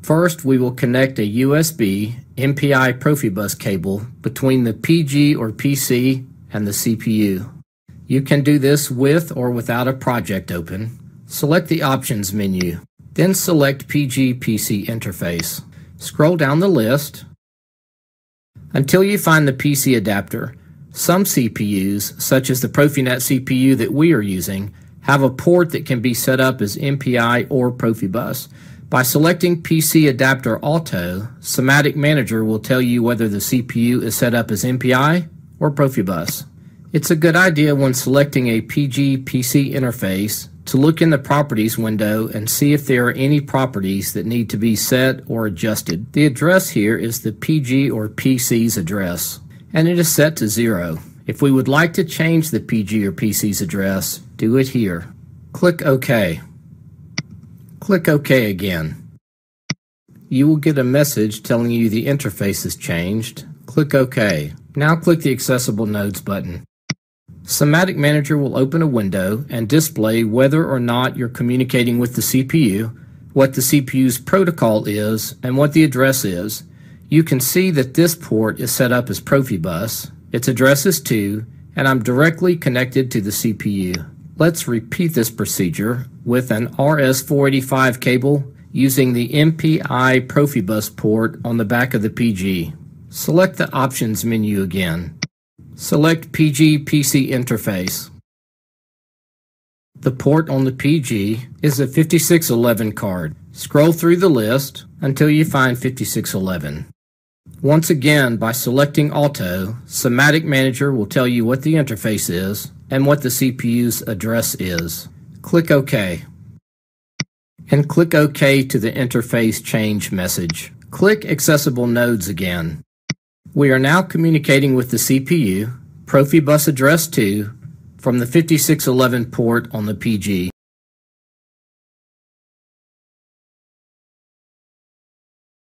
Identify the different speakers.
Speaker 1: First, we will connect a USB MPI PROFIBUS cable between the PG or PC and the CPU. You can do this with or without a project open. Select the Options menu, then select PG-PC Interface. Scroll down the list until you find the PC adapter. Some CPUs, such as the Profinet CPU that we are using, have a port that can be set up as MPI or Profibus. By selecting PC Adapter Auto, Simatic Manager will tell you whether the CPU is set up as MPI or Profibus. It's a good idea when selecting a PG-PC interface to look in the Properties window and see if there are any properties that need to be set or adjusted. The address here is the PG or PC's address, and it is set to 0. If we would like to change the PG or PC's address, do it here. Click OK. Click OK again. You will get a message telling you the interface has changed. Click OK. Now click the Accessible Nodes button. Simatic Manager will open a window and display whether or not you're communicating with the CPU, what the CPU's protocol is, and what the address is. You can see that this port is set up as Profibus, its address is 2, and I'm directly connected to the CPU. Let's repeat this procedure with an RS-485 cable using the MPI Profibus port on the back of the PG. Select the Options menu again. Select PG-PC Interface. The port on the PG is a 5611 card. Scroll through the list until you find 5611. Once again, by selecting Auto, Simatic Manager will tell you what the interface is and what the CPU's address is. Click OK. And click OK to the interface change message. Click Accessible Nodes again. We are now communicating with the CPU, Profibus address 2, from the 5611 port on the PG.